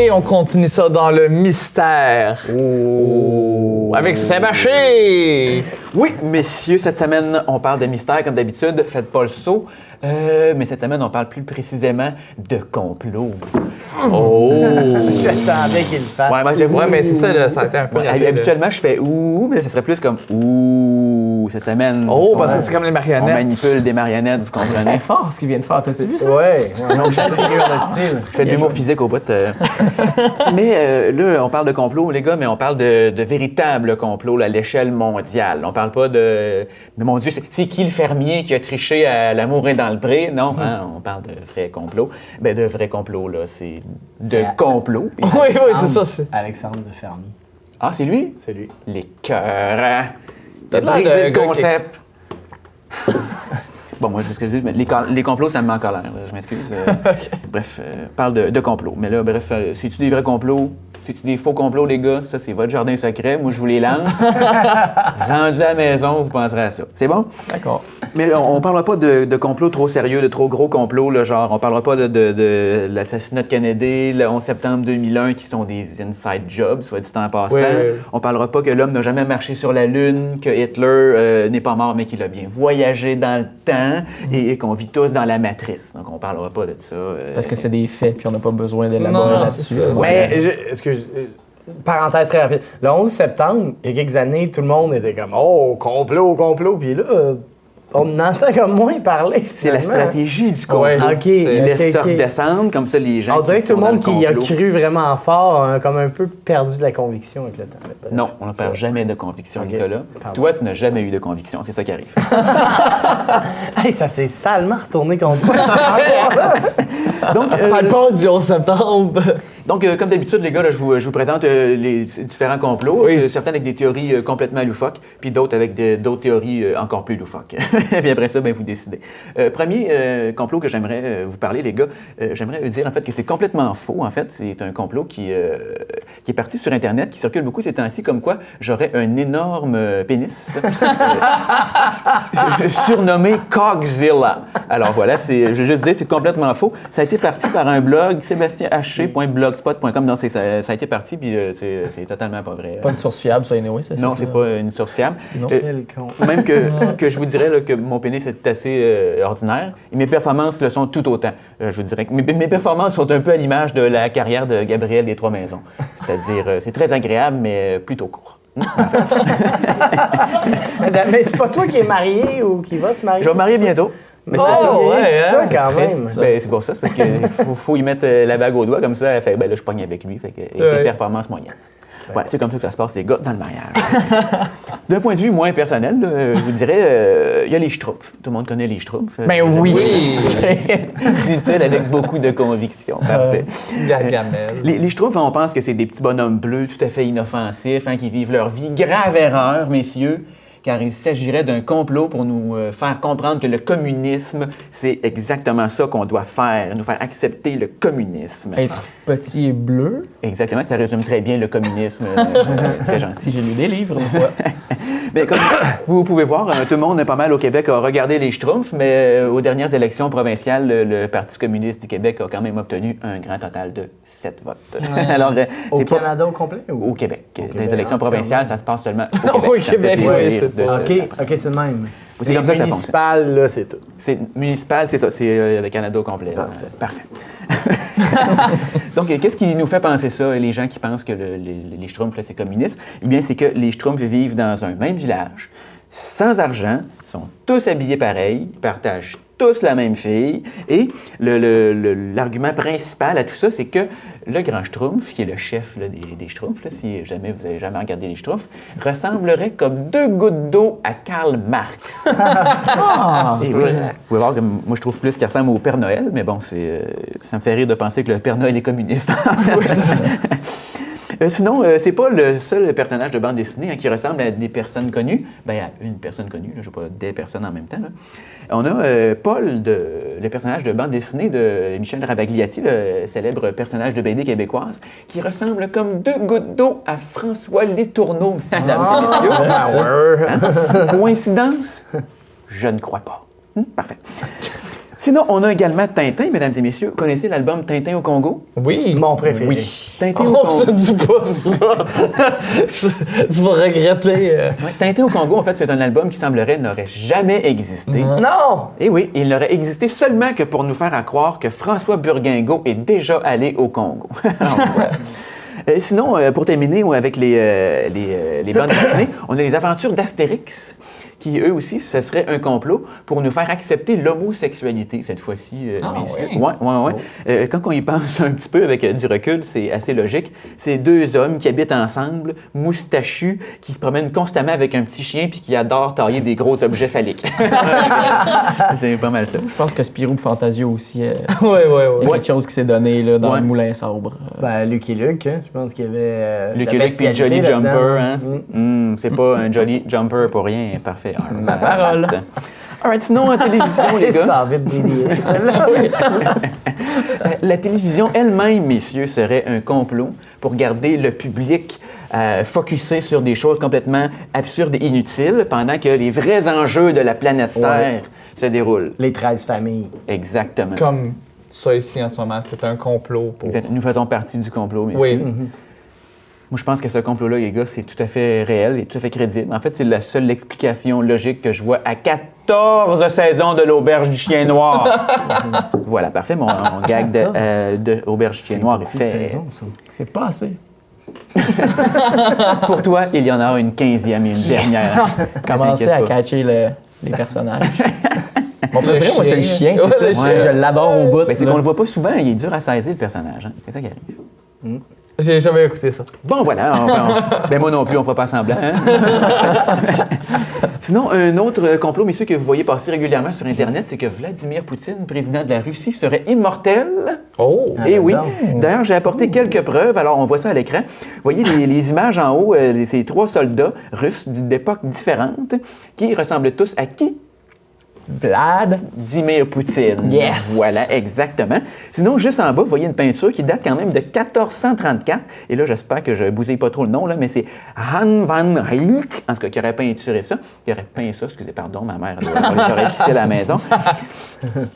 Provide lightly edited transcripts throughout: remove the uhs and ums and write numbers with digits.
Et on continue ça dans le mystère. Oh. Avec Sébastien. Oui, messieurs, cette semaine, on parle de mystère comme d'habitude. Faites pas le saut. Mais cette semaine, on parle plus précisément de complot. Oh! J'attendais qu'il le fasse. Ouais, moi, j'avoue. Ouais, mais c'est ça, là, ça a été un peu raté, habituellement, je fais ouh, mais là, ça serait plus comme ouh cette semaine. Oh, parce que c'est comme les On marionnettes. manipule des marionnettes, vous comprenez? C'est fort ce qu'il vient de faire. T'as-tu vu ça? Ouais, donc j'ai figure de style. Je fais de l'humour physique au bout. Mais là, on parle de complot, les gars, mais on parle de véritable complot là, à l'échelle mondiale. On parle pas de... Mais mon Dieu, c'est qui le fermier qui a triché à l'amour est dans le pré? Non, hein, on parle de vrais complots. Ben, de vrais complots, là, c'est de complot. Oui, c'est ça. Alexandre de Fermi. Ah, c'est lui? C'est lui. Les cœurs, hein? T'as l'air Brisé de le gars concept. Bon, moi, je m'excuse, mais les complots, ça me met en colère. Je m'excuse. Bref, parle de complots. Mais là, bref, c'est-tu des vrais complots? C'est-tu des faux complots, les gars? Ça, c'est votre jardin secret. Moi, je vous les lance. Rendu à la maison, vous penserez à ça. C'est bon? D'accord. Mais on parlera pas de complots trop sérieux, de trop gros complots, là, genre, on parlera pas de l'assassinat de Kennedy, le 11 septembre 2001, qui sont des inside jobs, soit dit en passant. Ouais. On parlera pas que l'homme n'a jamais marché sur la Lune, que Hitler n'est pas mort, mais qu'il a bien voyagé dans le temps et qu'on vit tous dans la matrice. Donc, on parlera pas de ça. Parce que c'est des faits, puis on n'a pas besoin Non, d'élaborer c'est là-dessus. ça. Mais, parenthèse très rapide. Le 11 septembre, il y a quelques années, tout le monde était comme « Oh, complot, complot ». Puis là, on entend comme moins parler. C'est la finalement. stratégie du complot. Ouais. OK, Il ok, laisse ça ok. redescendre, comme ça les gens On dirait qui que tout sont le dans monde qui a complot- cru vraiment fort a comme un peu perdu de la conviction avec le temps. Non, on ne perd jamais de conviction, Ok. Nicolas. Pardon. Toi, tu n'as jamais eu de conviction, c'est ça qui arrive. Hey, ça s'est salement retourné contre moi. Donc, Parle pas du 11 septembre. Donc, comme d'habitude, les gars, là, je vous présente les différents complots. Oui. Certains avec des théories complètement loufoques, puis d'autres avec d'autres théories encore plus loufoques. Puis après ça, ben, vous décidez. Premier complot que j'aimerais vous parler, les gars, j'aimerais dire en fait que c'est complètement faux. En fait, c'est un complot qui est parti sur Internet, qui circule beaucoup ces temps-ci, comme quoi j'aurais un énorme pénis surnommé Cogzilla. Alors voilà, je vais juste dire, c'est complètement faux. Ça a été parti par un blog, sébastienhaché.blogspot.com. Non, ça a été parti, puis c'est totalement pas vrai. Pas une source fiable, ça, anyway, ça. Non, c'est pas une source fiable. Non. Quel con. Même que je vous dirais là, que mon pénis est assez ordinaire. Et mes performances le sont tout autant. Je vous dirais que mes performances sont un peu à l'image de la carrière de Gabriel des Trois-Maisons. C'est-à-dire, c'est très agréable, mais plutôt court. Mais c'est pas toi qui es marié ou qui va se marier? Je vais me marier bientôt. Mais c'est Oh, ça. ouais, hein, ça c'est quand triste, même. ça. Ben, c'est pour ça, c'est parce qu'il faut y mettre la bague au doigt, comme ça, elle fait, ben là, je pogne avec lui, fait que, et ses performances moyennes. Ouais, c'est comme ça que ça se passe, les gars, dans le mariage. D'un point de vue moins personnel, là, je vous dirais, il y a les Schtroumpfs. Tout le monde connaît les Schtroumpfs. Ben oui. Dit-il avec beaucoup de conviction. Parfait. Gargamel. Les Schtroumpfs, on pense que c'est des petits bonhommes bleus tout à fait inoffensifs, hein, qui vivent leur vie. Grave erreur, messieurs, car il s'agirait d'un complot pour nous faire comprendre que le communisme, c'est exactement ça qu'on doit faire, nous faire accepter le communisme. Être petit et bleu, Exactement, ça résume très bien le communisme. Très gentil. si j'ai lu des livres, une fois. Mais comme vous pouvez voir, tout le monde, pas mal au Québec, a regardé les Schtroumpfs, mais aux dernières élections provinciales, le Parti communiste du Québec a quand même obtenu un grand total de 7 votes. Alors, Au c'est pas Canada au complet? Ou? au Québec. Québec. Les élections Ah, provinciales, quand ça se passe seulement Au au Québec. Ça me fait Québec, plaisir oui, de- OK, c'est le même. C'est comme ça que ça fonctionne. Municipal, là, c'est tout. C'est municipal, c'est ça, c'est le Canada au complet. là. Parfait. Donc, qu'est-ce qui nous fait penser ça, les gens qui pensent que les Schtroumpfs, là, c'est communiste? Eh bien, c'est que les Schtroumpfs vivent dans un même village, sans argent, sont tous habillés pareil, partagent tous la même fille. Et l'argument principal à tout ça, c'est que le grand Schtroumpf, qui est le chef là, des Schtroumpfs, là, si jamais vous n'avez jamais regardé les Schtroumpfs, ressemblerait comme 2 gouttes d'eau à Karl Marx. Et oui, vous pouvez voir que moi, je trouve plus qu'il ressemble au Père Noël, mais bon, ça me fait rire de penser que le Père Noël est communiste. Sinon, c'est pas le seul personnage de bande dessinée hein, qui ressemble à des personnes connues. Ben, à une personne connue, là, je ne veux pas des personnes en même temps. Là. On a Paul, le personnage de bande dessinée de Michel Ravagliati, le célèbre personnage de BD québécoise, qui ressemble comme 2 gouttes d'eau à François Letourneau, mesdames et messieurs. Hein? Coïncidence? Je ne crois pas. Parfait. Sinon, on a également Tintin, mesdames et messieurs. Connaissez l'album Tintin au Congo? Oui. Mon préféré. Oui. Tintin au On Congo. se dit pas ça. Tu vas regretter. Ouais, Tintin au Congo, en fait, c'est un album qui semblerait n'aurait jamais existé. Non! Et oui, il n'aurait existé seulement que pour nous faire à croire que François Burguingo est déjà allé au Congo. Sinon, pour terminer avec les bandes dessinées, on a les aventures d'Astérix, qui eux aussi, ce serait un complot pour nous faire accepter l'homosexualité cette fois-ci. oui? Ouais. Quand on y pense un petit peu avec du recul, c'est assez logique. C'est deux hommes qui habitent ensemble, moustachus, qui se promènent constamment avec un petit chien puis qui adorent tailler des gros objets phalliques. C'est pas mal ça. Je pense que Spirou de Fantasio aussi, il Ouais. y a quelque chose qui s'est donné là, dans Ouais. le moulin sobre. Ben, Lucky Luke, hein, je pense qu'il y avait. Lucky la Luke puis bestialité Jolly là-dedans. Jumper, hein? C'est pas un Jolly Jumper pour rien. Parfait. Ma parole. Alright, sinon, en télévision, les gars. Ça a vite déliré, celle-là. La télévision elle-même, messieurs, serait un complot pour garder le public focusé sur des choses complètement absurdes et inutiles pendant que les vrais enjeux de la planète Terre se déroulent. Les 13 familles. Exactement. Comme ça ici en ce moment, c'est un complot pour. Exact. Nous faisons partie du complot, messieurs. Oui. Moi, je pense que ce complot-là, les gars, c'est tout à fait réel et tout à fait crédible. En fait, c'est la seule explication logique que je vois à 14 saisons de l'Auberge du Chien Noir. Voilà, parfait. Mon gag de Auberge du Chien Noir est fait. C'est pas assez. Pour toi, il y en aura une 15e et une dernière. Commencer T'inquiète à pas. catcher les personnages. Mon préféré, moi, c'est le chien. chien, c'est Ouais, ça. le chien. Je l'adore au bout. Ben, c'est là. qu'on le voit pas souvent, il est dur à saisir le personnage. Hein. C'est ça qui arrive. J'ai jamais écouté ça. Bon, voilà. Ben moi non plus, on fera pas semblant. Hein? Sinon, un autre complot, messieurs, que vous voyez passer régulièrement sur Internet, c'est que Vladimir Poutine, président de la Russie, serait immortel. Oh! Et oui. donc. D'ailleurs, j'ai apporté quelques preuves. Alors, on voit ça à l'écran. Vous voyez les images en haut, ces trois soldats russes d'époques différentes qui ressemblent tous à qui? Vladimir Poutine. Yes! Voilà, exactement. Sinon, juste en bas, vous voyez une peinture qui date quand même de 1434. Et là, j'espère que je ne bousille pas trop le nom, là, mais c'est Han van Rijk, en tout cas, qui aurait peinturé ça. Qui aurait peint ça, excusez, pardon, ma mère doit avoir les oreilles fixées à la maison.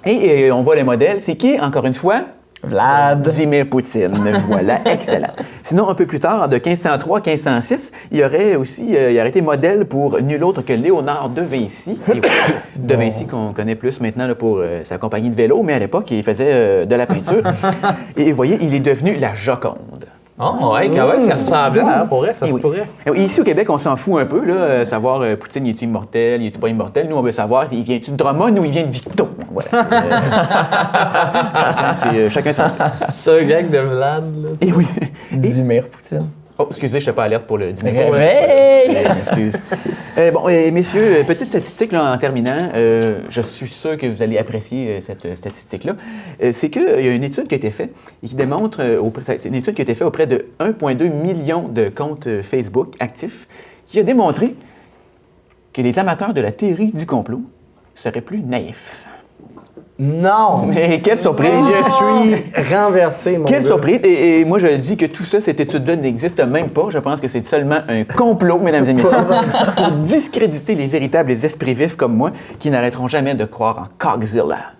Et on voit les modèles. C'est qui, encore une fois? Vladimir Poutine. Voilà, excellent. Sinon, un peu plus tard, de 1503 à 1506, il aurait été modèle pour nul autre que Léonard de Vinci. Et voilà, de Vinci qu'on connaît plus maintenant là, pour sa compagnie de vélo, mais à l'époque, il faisait de la peinture. Et vous voyez, il est devenu la Joconde. Oh, ouais, quand même, ça ressemble, hein, pour vrai, ça Eh se oui. pourrait. Ici au Québec, on s'en fout un peu, là, savoir Poutine, il est-tu immortel, il est-tu pas immortel. Nous, on veut savoir, il vient-tu de Drummond ou il vient de Victo. Voilà. Chacun son truc. C'est un gag de Vlad, là. Et oui. Vladimir Poutine. Oh, excusez, je n'étais pas alerte pour le dîner. Hey! Excuse. Messieurs, petite statistique là, en terminant. Je suis sûr que vous allez apprécier cette statistique-là. C'est qu'il y a une étude qui a été faite et qui démontre, c'est une étude qui a été faite auprès de 1,2 million de comptes Facebook actifs, qui a démontré que les amateurs de la théorie du complot seraient plus naïfs. Non! Mais quelle surprise! Je suis renversé, mon Quelle gars. surprise! Et moi, je dis que tout ça, cette étude-là n'existe même pas. Je pense que c'est seulement un complot, mesdames et messieurs, pour discréditer les véritables esprits vifs comme moi qui n'arrêteront jamais de croire en Cogzilla.